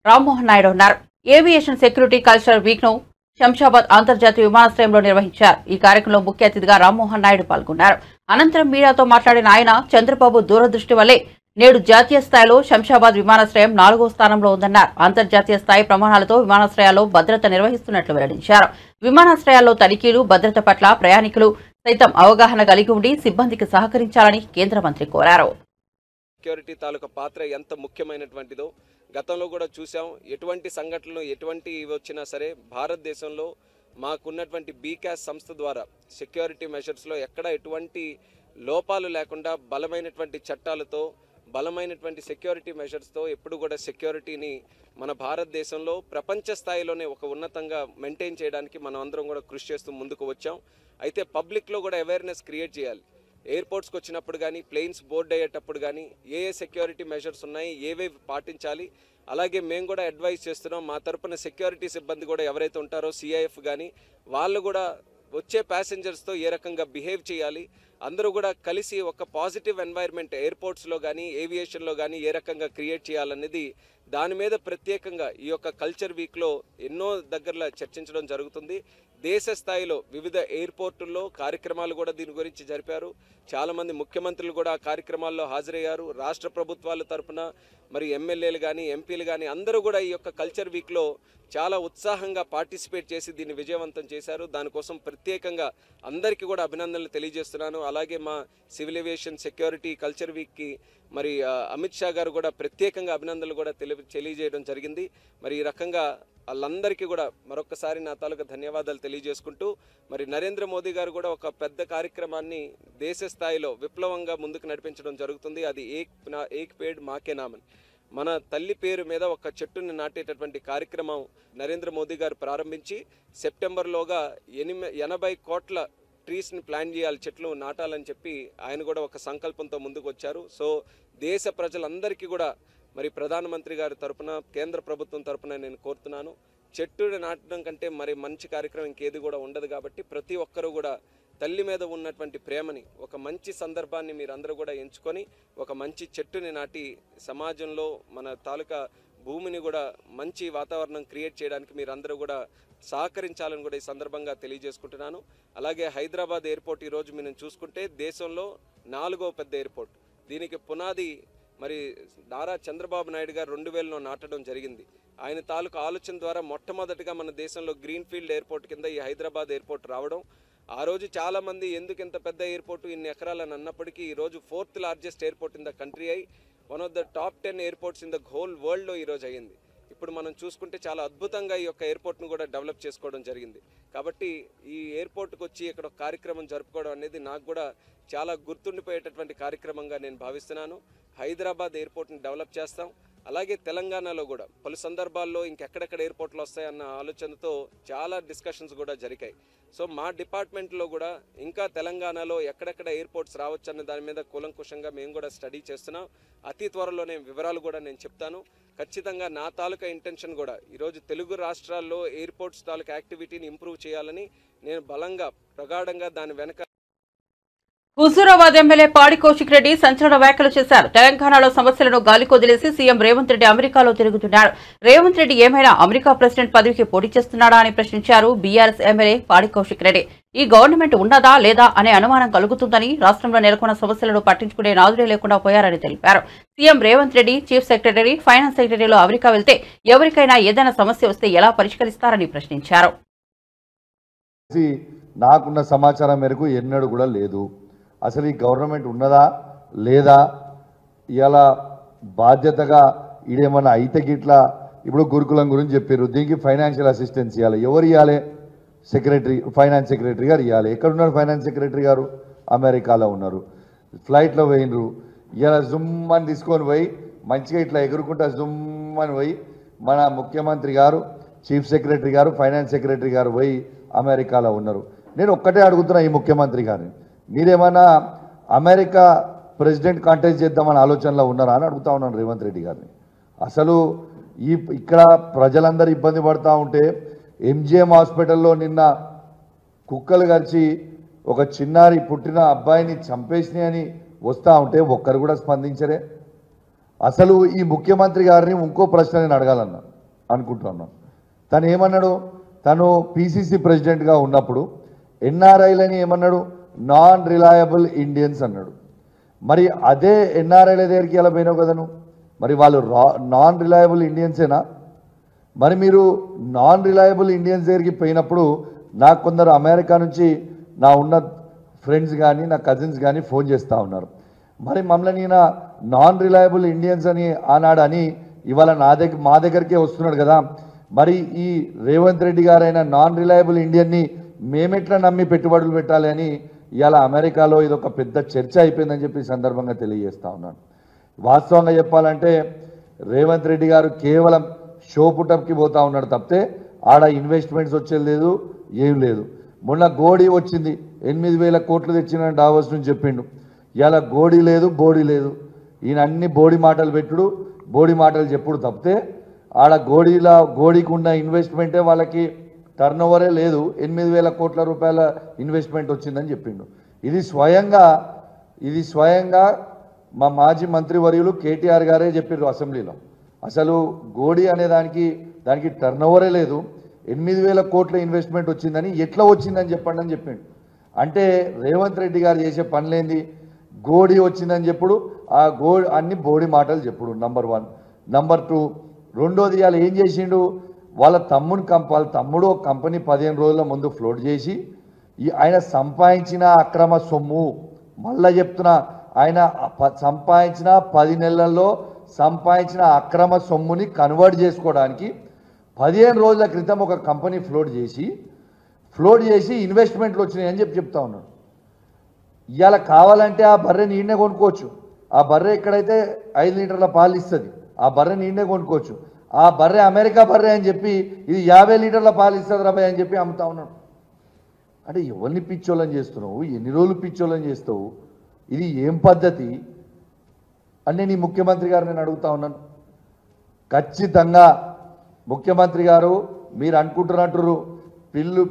రామ్మోహన్ నాయుడు అన్నారు. ఏవియేషన్ సెక్యూరిటీ కల్చరల్ వీక్ ను శంషాబాద్ అంతర్జాతీయ విమానాశ్రయంలో నిర్వహించారు. ఈ కార్యక్రమంలో ముఖ్య అతిథిగా రామ్మోహన్ నాయుడు పాల్గొన్నారు. అనంతరం మీడియాతో మాట్లాడిన ఆయన, చంద్రబాబు దూరదృష్టి వల్లే నేడు జాతీయ స్థాయిలో శంషాబాద్ విమానాశ్రయం 4వ స్థానంలో ఉందన్నారు. అంతర్జాతీయ స్థాయి ప్రమాణాలతో విమానాశ్రయాల్లో భద్రత నిర్వహిస్తున్నట్లు వెల్లడించారు. విమానాశ్రయాల్లో తనిఖీలు, భద్రత పట్ల ప్రయాణికులు సైతం అవగాహన కలిగి ఉండి సిబ్బందికి సహకరించాలని కేంద్ర మంత్రి కోరారు. సెక్యూరిటీ తాలూకా పాత్ర ఎంత ముఖ్యమైనటువంటిదో గతంలో కూడా చూసాం. ఎటువంటి సంఘటనలు ఎటువంటి వచ్చినా సరే భారతదేశంలో మాకున్నటువంటి బీకాస్ సంస్థ ద్వారా సెక్యూరిటీ మెజర్స్లో ఎక్కడ ఎటువంటి లోపాలు లేకుండా బలమైనటువంటి చట్టాలతో బలమైనటువంటి సెక్యూరిటీ మెజర్స్తో ఎప్పుడు కూడా సెక్యూరిటీని మన భారతదేశంలో ప్రపంచ స్థాయిలోనే ఒక ఉన్నతంగా మెయింటైన్ చేయడానికి మనం అందరం కూడా కృషి చేస్తూ ముందుకు వచ్చాం. అయితే పబ్లిక్లో కూడా అవేర్నెస్ క్రియేట్ చేయాలి. ఎయిర్పోర్ట్స్కి వచ్చినప్పుడు కానీ ప్లేన్స్ బోర్డ్ అయ్యేటప్పుడు కానీ ఏ సెక్యూరిటీ మెజర్స్ ఉన్నాయి, ఏవేవి పాటించాలి. అలాగే మేము కూడా అడ్వైస్ చేస్తున్నాం. మా తరపున సెక్యూరిటీ సిబ్బంది కూడా ఎవరైతే ఉంటారో సిఐఎఫ్ కానీ వాళ్ళు కూడా వచ్చే ప్యాసింజర్స్తో ఏ రకంగా బిహేవ్ చేయాలి, అందరూ కూడా కలిసి ఒక పాజిటివ్ ఎన్వైర్న్మెంట్ ఎయిర్పోర్ట్స్లో కానీ ఏవియేషన్లో కానీ ఏ రకంగా క్రియేట్ చేయాలనేది దాని మీద ప్రత్యేకంగా ఈ యొక్క కల్చర్ వీక్లో ఎన్నో దగ్గరలో చర్చించడం జరుగుతుంది. దేశ స్థాయిలో వివిధ ఎయిర్పోర్టుల్లో కార్యక్రమాలు కూడా దీని గురించి జరిపారు. చాలామంది ముఖ్యమంత్రులు కూడా ఆ కార్యక్రమాల్లో హాజరయ్యారు. రాష్ట్ర ప్రభుత్వాల తరఫున మరి ఎమ్మెల్యేలు కానీ ఎంపీలు కానీ అందరూ కూడా ఈ యొక్క కల్చర్ వీక్లో చాలా ఉత్సాహంగా పార్టిసిపేట్ చేసి దీన్ని విజయవంతం చేశారు. దానికోసం ప్రత్యేకంగా అందరికీ కూడా అభినందనలు తెలియజేస్తున్నాను. అలాగే మా సివిల్ ఏవియేషన్ సెక్యూరిటీ కల్చర్ వీక్కి మరి అమిత్ షా గారు కూడా ప్రత్యేకంగా అభినందనలు కూడా తెలియజేయడం జరిగింది. మరి ఈ రకంగా వాళ్ళందరికీ కూడా మరొకసారి నా తాలూకా ధన్యవాదాలు తెలియజేసుకుంటూ మరి నరేంద్ర మోదీ గారు కూడా ఒక పెద్ద కార్యక్రమాన్ని దేశ స్థాయిలో విప్లవంగా ముందుకు నడిపించడం జరుగుతుంది. అది ఏక్ పేడ్ మాకే నామన్, మన తల్లి పేరు మీద ఒక చెట్టుని నాటేటటువంటి కార్యక్రమం నరేంద్ర మోదీ గారు ప్రారంభించి సెప్టెంబర్లోగా 80 కోట్ల ట్రీస్ని ప్లాన్ చేయాలి, చెట్లు నాటాలని చెప్పి ఆయన కూడా ఒక సంకల్పంతో ముందుకు వచ్చారు. సో దేశ ప్రజలందరికీ కూడా మరి ప్రధానమంత్రి గారి తరపున కేంద్ర ప్రభుత్వం తరపున నేను కోరుతున్నాను, చెట్టుని నాటడం కంటే మరి మంచి కార్యక్రమం ఇంకేది కూడా ఉండదు. కాబట్టి ప్రతి ఒక్కరూ కూడా తల్లి మీద ఉన్నటువంటి ప్రేమని ఒక మంచి సందర్భాన్ని మీరందరూ కూడా ఎంచుకొని ఒక మంచి చెట్టుని నాటి సమాజంలో మన తాలూకా భూమిని కూడా మంచి వాతావరణం క్రియేట్ చేయడానికి మీరందరూ కూడా సహకరించాలని కూడా ఈ సందర్భంగా తెలియజేసుకుంటున్నాను. అలాగే హైదరాబాద్ ఎయిర్పోర్ట్ ఈరోజు మనం చూసుకుంటే దేశంలో 4వ పెద్ద ఎయిర్పోర్ట్. దీనికి పునాది మరి నారా చంద్రబాబు నాయుడు గారు 2000లో నాటడం జరిగింది. ఆయన తాలూకు ఆలోచన ద్వారా మొట్టమొదటిగా మన దేశంలో గ్రీన్ఫీల్డ్ ఎయిర్పోర్ట్ కింద ఈ హైదరాబాద్ ఎయిర్పోర్ట్ రావడం. ఆ రోజు చాలామంది ఎందుకు ఇంత పెద్ద ఎయిర్పోర్టు ఇన్ని ఎకరాలని అన్నప్పటికీ ఈరోజు 4th largest airport in the country అయి one of the top 10 airports in the whole వరల్డ్లో ఈరోజు అయ్యింది. ఇప్పుడు మనం చూసుకుంటే చాలా అద్భుతంగా ఈ యొక్క ఎయిర్పోర్ట్ను కూడా డెవలప్ చేసుకోవడం జరిగింది. కాబట్టి ఈ ఎయిర్పోర్ట్కి వచ్చి ఇక్కడ ఒక కార్యక్రమం జరుపుకోవడం అనేది నాకు కూడా చాలా గుర్తుండిపోయేటటువంటి కార్యక్రమంగా నేను భావిస్తున్నాను. హైదరాబాద్ ఎయిర్పోర్ట్ని డెవలప్ చేస్తాం. అలాగే తెలంగాణలో కూడా పలు సందర్భాల్లో ఇంకెక్కడెక్కడ ఎయిర్పోర్ట్లు వస్తాయన్న ఆలోచనతో చాలా డిస్కషన్స్ కూడా జరిగాయి. సో మా డిపార్ట్మెంట్లో కూడా ఇంకా తెలంగాణలో ఎక్కడెక్కడ ఎయిర్పోర్ట్స్ రావచ్చు అన్న దాని మీద కూలంకుషంగా మేము కూడా స్టడీ చేస్తున్నాం. అతి త్వరలోనే వివరాలు కూడా నేను చెప్తాను. ఖచ్చితంగా నా తాలూకా ఇంటెన్షన్ కూడా ఈరోజు తెలుగు రాష్ట్రాల్లో ఎయిర్పోర్ట్స్ తాలూకా యాక్టివిటీని ఇంప్రూవ్ చేయాలని నేను బలంగా ప్రగాఢంగా దాని వెనక. హుజూరాబాద్ ఎమ్మెల్యే పాడి కౌశిక్ రెడ్డి సంచలన వ్యాఖ్యలు చేశారు. తెలంగాణలో సమస్యలను గాలికొదిలేసి సీఎం రేవంత్ రెడ్డి అమెరికాలో తిరుగుతున్నారు. రేవంత్ రెడ్డి ఏమైనా అమెరికా ప్రెసిడెంట్ పదవికి పోటీ చేస్తున్నాడా అని ప్రశ్నించారు బీఆర్ఎస్ ఎమ్మెల్యే పాడి కౌశిక్ రెడ్డి. ఈ గవర్నమెంట్ ఉన్నదా లేదా అనే అనుమానం కలుగుతుందని, రాష్ట్రంలో నెలకొన్న సమస్యలను పట్టించుకునే నాదుడే లేకుండా పోయారని తెలిపారు. CM Revanth Reddy chief secretary, finance సెక్రటరీలో అమెరికా వెళ్తే ఎవరికైనా ఏదైనా సమస్య వస్తే ఎలా పరిష్కరిస్తారని ప్రశ్నించారు. నాకున్న సమాచారం మేరకు ఎన్నడూ కూడా లేదు. అసలు ఈ గవర్నమెంట్ ఉన్నదా లేదా, ఇలా బాధ్యతగా ఇదేమన్నా అయితే గిట్లా ఇప్పుడు గురుకులం గురించి చెప్పారు, దీనికి ఫైనాన్షియల్ అసిస్టెన్స్ ఇవ్వాలి. ఎవరు ఇవ్వాలి? సెక్రటరీ, ఫైనాన్స్ సెక్రటరీ గారు ఇవ్వాలి. ఎక్కడున్నారు ఫైనాన్స్ సెక్రటరీ గారు? అమెరికాలో ఉన్నారు. ఫ్లైట్లో పోయినరు. ఇలా జుమ్మని తీసుకొని పోయి మంచిగా ఇట్లా ఎగురుకుంటా జుమ్మని పోయి మన ముఖ్యమంత్రి గారు, చీఫ్ సెక్రటరీ గారు, ఫైనాన్స్ సెక్రటరీ గారు పోయి అమెరికాలో ఉన్నారు. నేను ఒక్కటే అడుగుతున్నా ఈ ముఖ్యమంత్రి గారిని, మీరేమైనా అమెరికా ప్రెసిడెంట్ కాంటెస్ట్ చేద్దామని ఆలోచనలో ఉన్నారా అని అడుగుతా ఉన్నాను రేవంత్ రెడ్డి గారిని. అసలు ఇక్కడ ప్రజలందరూ ఇబ్బంది పడుతూ ఉంటే ఎంజిఎం హాస్పిటల్లో నిన్న కుక్కలు గరిచి ఒక చిన్నారి పుట్టిన అబ్బాయిని చంపేసినాయని వస్తూ ఉంటే ఒక్కరు కూడా స్పందించరే. అసలు ఈ ముఖ్యమంత్రి గారిని ఇంకో ప్రశ్న నేను అడగాలన్నా అనుకుంటున్నాను. తను ఏమన్నాడు? తను పిసిసి ప్రెసిడెంట్గా ఉన్నప్పుడు ఎన్ఆర్ఐలని ఏమన్నాడు? నాన్ రిలయబుల్ ఇండియన్స్ అన్నాడు. మరి అదే ఎన్ఆర్ఐల దగ్గరికి ఎలా పోయినావు కదా నువ్వు? మరి వాళ్ళు నాన్ రిలయబుల్ ఇండియన్సేనా? మరి మీరు నాన్ రిలయబుల్ ఇండియన్స్ దగ్గరికి పోయినప్పుడు నాకు కొందరు అమెరికా నుంచి నా ఉన్న ఫ్రెండ్స్ కానీ నా కజిన్స్ కానీ ఫోన్ చేస్తూ ఉన్నారు. మరి మమ్మల్ని ఈయన నాన్ రిలయబుల్ ఇండియన్స్ అని ఆనాడు అని ఇవాళ మా దగ్గరికే వస్తున్నాడు కదా. మరి ఈ రేవంత్ రెడ్డి గారైన నాన్ రిలయబుల్ ఇండియన్ని మేమెట్లా నమ్మి పెట్టుబడులు పెట్టాలి అని ఇవాళ అమెరికాలో ఇదొక పెద్ద చర్చ అయిపోయిందని చెప్పి సందర్భంగా తెలియజేస్తా ఉన్నాను. వాస్తవంగా చెప్పాలంటే రేవంత్ రెడ్డి గారు కేవలం షో పుటప్కి పోతా ఉన్నాడు తప్పితే ఆడ ఇన్వెస్ట్మెంట్స్ వచ్చేది లేదు, ఏం లేదు. మొన్న గోడీ వచ్చింది, 8,000 కోట్లు తెచ్చిన డావోస్ నుంచి చెప్పిండు. ఇలా గోడీ లేదు, బోడీ లేదు. ఈయన అన్ని బోడీ మాటలు పెట్టుడు, బోడీ మాటలు చెప్పుడు తప్పితే ఆడ గోడీకి ఉన్న ఇన్వెస్ట్మెంటే వాళ్ళకి టర్న్ ఓవరే లేదు. 8,000 కోట్ల రూపాయల ఇన్వెస్ట్మెంట్ వచ్చిందని చెప్పిండు. ఇది స్వయంగా మా మాజీ మంత్రివర్యులు కేటీఆర్ గారే చెప్పారు అసెంబ్లీలో. అసలు గోడీ అనే దానికి టర్న్ ఓవరే లేదు, 8,000 కోట్ల ఇన్వెస్ట్మెంట్ వచ్చిందని ఎట్లా వచ్చిందని చెప్పండి అని చెప్పిండు. అంటే రేవంత్ రెడ్డి గారు చేసే పనులేంది? గోడీ వచ్చిందని చెప్పుడు, ఆ అన్ని బోడీ మాటలు చెప్పుడు. నంబర్ 1. నంబర్ 2, రెండోది ఇవాళ ఏం చేసిండు? వాళ్ళ తమ్ముడు ఒక కంపెనీ 15 రోజుల ముందు ఫ్లోట్ చేసి ఆయన సంపాదించిన అక్రమ సొమ్ము, మళ్ళా చెప్తున్నా, ఆయన సంపాదించిన 10 నెలల్లో సంపాదించిన అక్రమ సొమ్ముని కన్వర్ట్ చేసుకోవడానికి 15 రోజుల క్రితం ఒక కంపెనీ ఫ్లోట్ చేసి ఇన్వెస్ట్మెంట్లు వచ్చినాయని చెప్తా ఉన్నాడు. ఇవాళ కావాలంటే ఆ బర్రె నీడనే కొనుక్కోవచ్చు. ఆ బర్రె ఎక్కడైతే 5 లీటర్ల పాలు ఇస్తుంది ఆ బర్రె నీడనే కొనుక్కోవచ్చు. ఆ బర్రె అమెరికా బర్రె అని చెప్పి ఇది 50 లీటర్ల పాలు ఇస్తుంది రాబాయ్ అని చెప్పి అమ్ముతా ఉన్నాడు. అంటే ఎవరిని పిచ్చోళ్ళని చేస్తున్నావు? ఎన్ని రోజులు పిచ్చోళ్ళని చేస్తావు? ఇది ఏం పద్ధతి అని నీ ముఖ్యమంత్రి గారు నేను అడుగుతా ఉన్నాను. ఖచ్చితంగా ముఖ్యమంత్రి గారు మీరు అనుకుంటున్నట్టు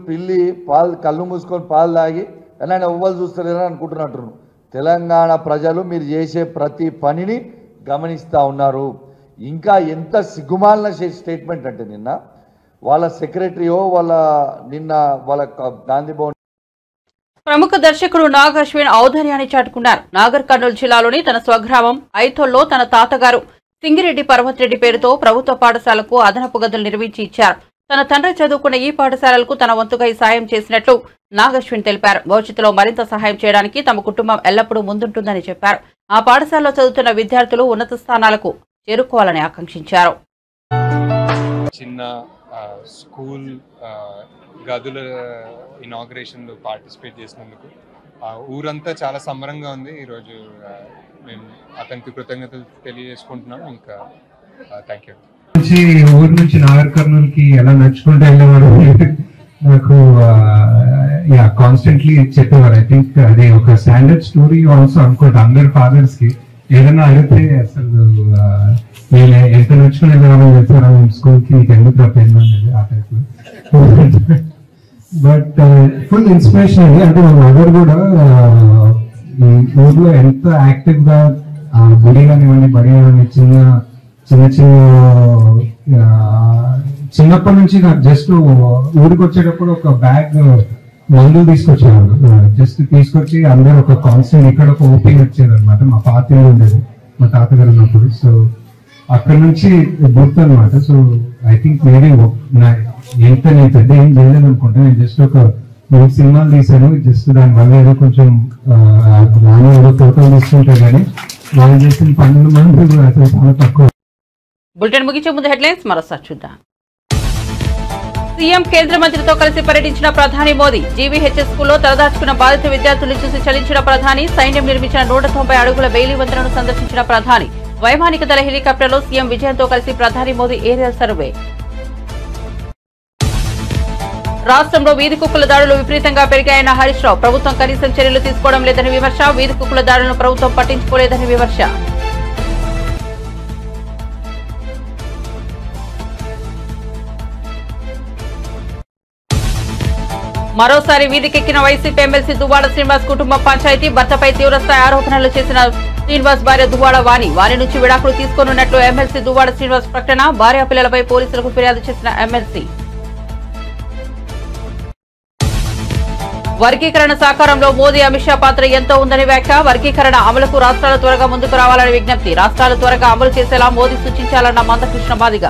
పిల్లి పాలు కళ్ళు మూసుకొని పాలు తాగి ఎలా ఎవ్వరు చూస్తలేరని అనుకుంటున్నట్టు. తెలంగాణ ప్రజలు మీరు చేసే ప్రతి పనిని గమనిస్తూ ఉన్నారు. ఇంకా ఎంత సిగ్గుమాలిన స్టేట్మెంట్ అంటే నిన్న వాళ్ళ సెక్రటరీయో వాళ్ళ గాంధీ భవన్ ప్రముఖ దర్శకుడు నాగ్ అశ్విన్ ఔదార్యాన్ని చాటుకున్నారు. నాగర్ కర్నూలు జిల్లాలోని తన స్వగ్రామం ఐథోల్లో తన తాతగారు సింగిరెడ్డి పర్వతరెడ్డి పేరుతో ప్రభుత్వ పాఠశాలకు అదనపు గదులు నిర్మించి ఇచ్చారు. తన తండ్రి చదువుకున్న ఈ పాఠశాలలకు తన వంతుగా ఈ సాయం చేసినట్లు నాగ్ అశ్విన్ తెలిపారు. భవిష్యత్తులో మరింత సహాయం చేయడానికి తమ కుటుంబం ఎల్లప్పుడూ ముందుంటుందని చెప్పారు. ఆ పాఠశాలలో చదువుతున్న విద్యార్థులు ఉన్నత స్థానాలకు చేరుకోవాలని ఆకాంక్షించారు. చిన్న స్కూల్ గదుల ఇనాగ్రేషన్లో పార్టిసిపేట్ చేసినందుకు ఊరంతా చాలా సంబరంగా ఉంది. ఈరోజు మేము అతనికి కృతజ్ఞతలు తెలియజేసుకుంటున్నాం. ఇంకా థ్యాంక్ యూ. ఊరు నుంచి నాగర్ కర్నూలుకి ఎలా నడుచుకుంటూ వెళ్ళేవాడు నాకు కాన్స్టెంట్లీ చెప్పేవారు. ఐ థింక్ అది ఒక స్టాండర్డ్ స్టోరీ ఆల్సో అనుకుంటా. అందరి ఫాదర్స్ కి ఏదైనా అడిగితే అసలు నేను ఎంత నడుచుకుని వెళ్ళేవాళ్ళని చెప్తారా స్కూల్ కి నీకు ఎందుకు తప్పేందో అనేది ఆ టైప్ లో. బట్ ఫుల్ ఇన్స్పిరేషన్ అండి. అంటే మా మదర్ కూడా ఊర్లో ఎంత యాక్టివ్ గా గుడి కానివ్వండి బడి కానివ్వండి చిన్నప్పటి నుంచి నాకు జస్ట్ ఊరికి వచ్చేటప్పుడు ఒక బ్యాగ్ మందులు తీసుకొచ్చేవాళ్ళు. జస్ట్ తీసుకొచ్చి అందరూ ఒక కాన్స్టెంట్ ఇక్కడ ఒక ఓపీ వచ్చేది అనమాట. మా పార్టీలో ఉండేది మా తాతగారు ఉన్నప్పుడు. సో అక్కడ నుంచి గుర్తు అనమాట. సో ఐ థింక్ మేబీ ఎంత నేను పెద్ద ఏం చేయలేదు అనుకుంటా. నేను జస్ట్ ఒక 3 సినిమాలు తీశాను. జస్ట్ దాని వల్ల ఏదో కొంచెం నాని ఏదో ఫోటోలు తీసుకుంటా కానీ వాళ్ళు చేసిన 12 మంది అసలు చాలా తక్కువ. బులెటిన్ ముగించే ముందు హెడ్లైన్స్ మరోసారి చూద్దాం. సీఎం కేంద్ర మంత్రితో కలిసి పర్యటించిన ప్రధాని మోదీ. జీవీహెచ్ఎస్ స్కూల్లో తలదాచుకున్న బాధిత విద్యార్థులను చూసి చలించిన ప్రధాని. సైన్యం నిర్మించిన 190 అడుగుల బెయిలీ వంతెనను సందర్శించిన ప్రధాని. వైమానిక దళ హెలికాప్టర్లో సీఎం విజయంతో కలిసి ప్రధాని మోదీ ఏరియల్ సర్వే. రాష్ట్రంలో వీధి కుక్కల దాడులు విపరీతంగా పెరిగాయన్న హరీష్ రావు. ప్రభుత్వం కనీసం చర్యలు తీసుకోవడం లేదని విమర్శ. వీధి కుక్కల దాడులను ప్రభుత్వం పట్టించుకోలేదని విమర్శ. మరోసారి వీధికెక్కిన వైసీపీ ఎమ్మెల్సీ దువ్వాడ శ్రీనివాస్ కుటుంబ పంచాయతీ. భర్తపై తీవ్రస్థాయి ఆరోపణలు చేసిన శ్రీనివాస్ భార్య దువ్వాడ వాణి నుంచి విడాకులు తీసుకోనున్నట్లు ఎమ్మెల్సీ దువ్వాడ శ్రీనివాస్ ప్రకటన. భార్య పిల్లలపై పోలీసులకు ఫిర్యాదు చేసిన ఎమ్మెల్సీ. వర్గీకరణ సాకారంలో మోదీ అమిత్ షా పాత్ర ఎంతో ఉందని వ్యాఖ్య. వర్గీకరణ అమలుకు రాష్ట్రాలు త్వరగా ముందుకు రావాలని విజ్ఞప్తి. రాష్ట్రాలు త్వరగా అమలు చేసేలా మోదీ సూచించాలన్న మందకృష్ణ మాదిగ.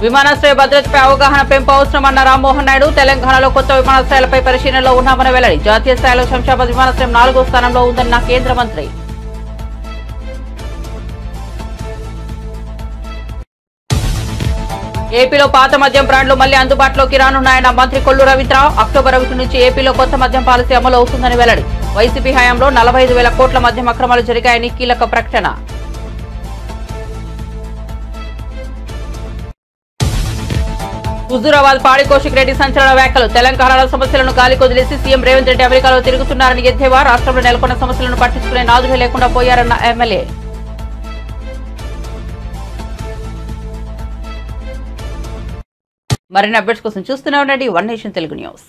విమానాశ్రయ భద్రతపై అవగాహన పెంపు అవసరమన్న రామ్మోహన్ నాయుడు. తెలంగాణలో కొత్త విమానాశ్రయాలపై పరిశీలనలో ఉన్నామని వెల్లడి. జాతీయ స్థాయిలో శంషాబాద్ విమానాశ్రయం 4వ స్థానంలో ఉందన్న కేంద్ర మంత్రి. ఏపీలో పాత మద్యం బ్రాండ్లు మళ్లీ అందుబాటులోకి రానున్నాయన్న మంత్రి కొల్లు రవీంద్ర. అక్టోబర్ 1 నుంచి ఏపీలో కొత్త మద్యం పాలసీ అమలు అవుతుందని వెల్లడి. వైసీపీ హయాంలో 45,000 కోట్ల మద్యం అక్రమాలు జరిగాయని కీలక ప్రకటన. హుజూరాబాద్ పాడి కౌశిక్ రెడ్డి సంచలన వ్యాఖ్యలు. తెలంగాణలో సమస్యలను గాలికి వదిలేసి సీఎం రేవంత్ రెడ్డి అమెరికాలో తిరుగుతున్నారని ఎద్దేవా. రాష్ట్రంలో నెలకొన్న సమస్యలను పట్టించుకునే నాదులే లేకుండా పోయారన్న ఎమ్మెల్యే. మరిన్ని అప్డేట్స్ కోసం చూస్తూనే ఉండండి వన్ నేషన్ తెలుగు న్యూస్.